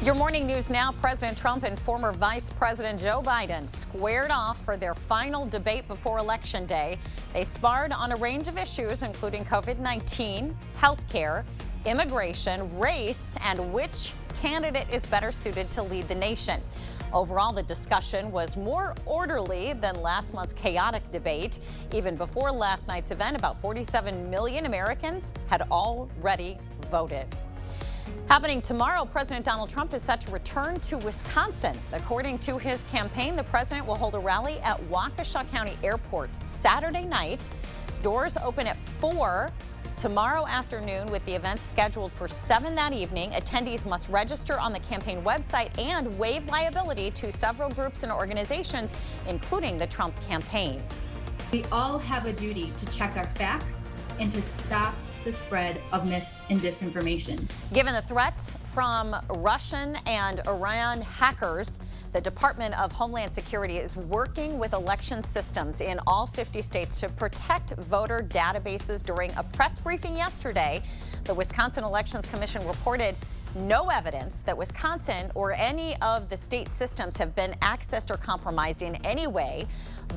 Your morning news now. President Trump and former Vice President Joe Biden squared off for their final debate before Election Day. They sparred on a range of issues, including COVID-19, health care, immigration, race, and which candidate is better suited to lead the nation. Overall, the discussion was more orderly than last month's chaotic debate. Even before last night's event, about 47 million Americans had already voted. Happening tomorrow, President Donald Trump is set to return to Wisconsin. According to his campaign, the president will hold a rally at Waukesha County Airport Saturday night. Doors open at 4 tomorrow afternoon, with the event scheduled for 7 that evening. Attendees must register on the campaign website and waive liability to several groups and organizations, including the Trump campaign. We all have a duty to check our facts and to stop the spread of mis and disinformation. Given the threat from Russian and Iran hackers, the Department of Homeland Security is working with election systems in all 50 states to protect voter databases. During a press briefing yesterday, the Wisconsin Elections Commission reported no evidence that Wisconsin or any of the state systems have been accessed or compromised in any way.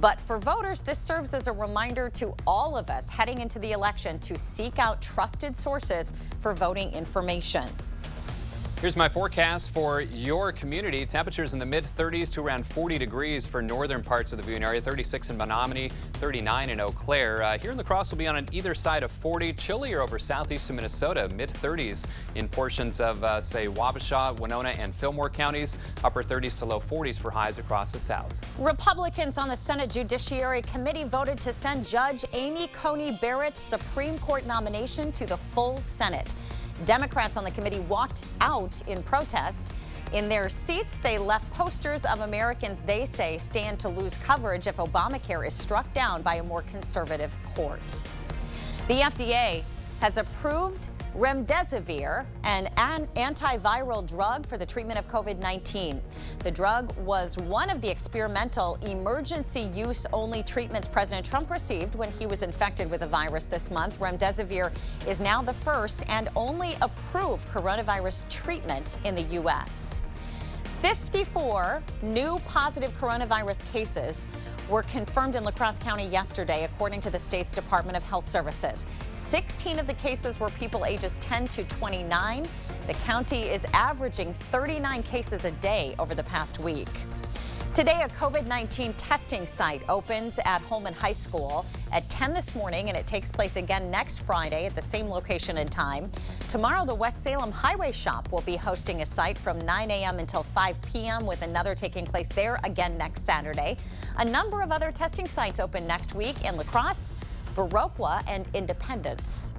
But for voters, this serves as a reminder to all of us heading into the election to seek out trusted sources for voting information. Here's my forecast for your community. Temperatures in the mid-30s to around 40 degrees for northern parts of the viewing area. 36 in Menominee, 39 in Eau Claire. Here in La Crosse will be on either side of 40. Chillier over southeastern Minnesota. Mid-30s in portions of, say, Wabasha, Winona, and Fillmore counties. Upper 30s to low 40s for highs across the south. Republicans on the Senate Judiciary Committee voted to send Judge Amy Coney Barrett's Supreme Court nomination to the full Senate. Democrats on the committee walked out in protest. In their seats, they left posters of Americans they say stand to lose coverage if Obamacare is struck down by a more conservative court. The FDA has approved Remdesivir, an antiviral drug for the treatment of COVID-19. The drug was one of the experimental emergency use only treatments President Trump received when he was infected with the virus this month. Remdesivir is now the first and only approved coronavirus treatment in the U.S. 54 new positive coronavirus cases were confirmed in La Crosse County yesterday, according to the state's Department of Health Services. 16 of the cases were people ages 10 to 29. The county is averaging 39 cases a day over the past week. Today, a COVID-19 testing site opens at Holman High School at 10 this morning, and it takes place again next Friday at the same location and time. Tomorrow, the West Salem Highway Shop will be hosting a site from 9 a.m. until 5 p.m., with another taking place there again next Saturday. A number of other testing sites open next week in La Crosse, Viroqua, and Independence.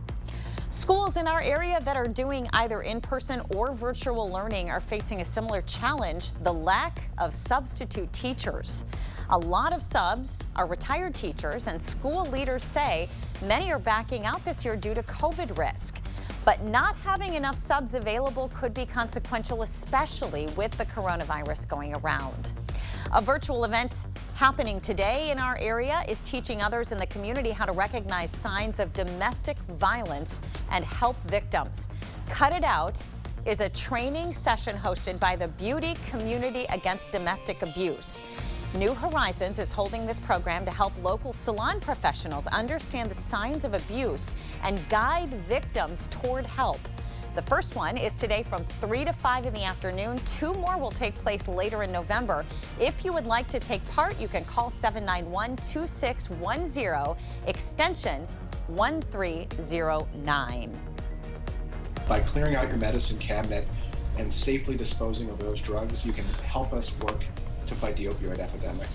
Schools in our area that are doing either in-person or virtual learning are facing a similar challenge: the lack of substitute teachers. A lot of subs are retired teachers, and school leaders say many are backing out this year due to COVID risk. But not having enough subs available could be consequential, especially with the coronavirus going around. A virtual event happening today in our area is teaching others in the community how to recognize signs of domestic violence and help victims. Cut It Out is a training session hosted by the Beauty Community Against Domestic Abuse. New Horizons is holding this program to help local salon professionals understand the signs of abuse and guide victims toward help. The first one is today from 3 to 5 in the afternoon. 2 more will take place later in November. If you would like to take part, you can call 791-2610, extension 1309. By clearing out your medicine cabinet and safely disposing of those drugs, you can help us work to fight the opioid epidemic.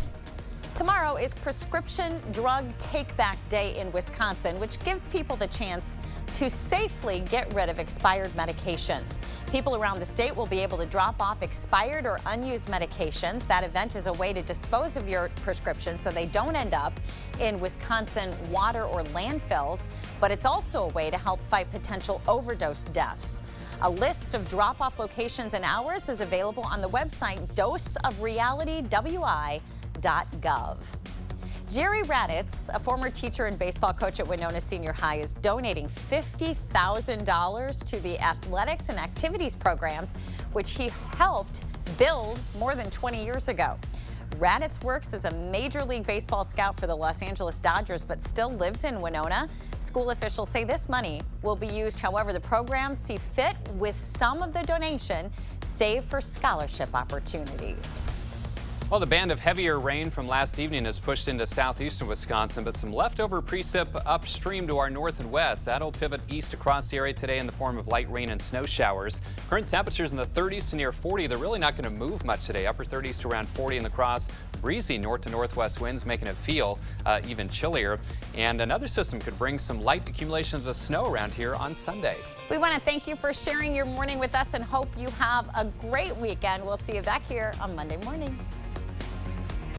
Tomorrow is Prescription Drug Take-Back Day in Wisconsin, which gives people the chance to safely get rid of expired medications. People around the state will be able to drop off expired or unused medications. That event is a way to dispose of your prescriptions so they don't end up in Wisconsin water or landfills, but it's also a way to help fight potential overdose deaths. A list of drop-off locations and hours is available on the website doseofrealitywi.gov. Jerry Raditz, a former teacher and baseball coach at Winona Senior High, is donating $50,000 to the athletics and activities programs, which he helped build more than 20 years ago. Raditz works as a Major League Baseball scout for the Los Angeles Dodgers, but still lives in Winona. School officials say this money will be used however the programs see fit, with some of the donation saved for scholarship opportunities. Well, the band of heavier rain from last evening has pushed into southeastern Wisconsin, but some leftover precip upstream to our north and west. That'll pivot east across the area today in the form of light rain and snow showers. Current temperatures in the 30s to near 40. They're really not going to move much today. Upper 30s to around 40 in the cross. Breezy north to northwest winds making it feel even chillier. And another system could bring some light accumulations of snow around here on Sunday. We want to thank you for sharing your morning with us and hope you have a great weekend. We'll see you back here on Monday morning.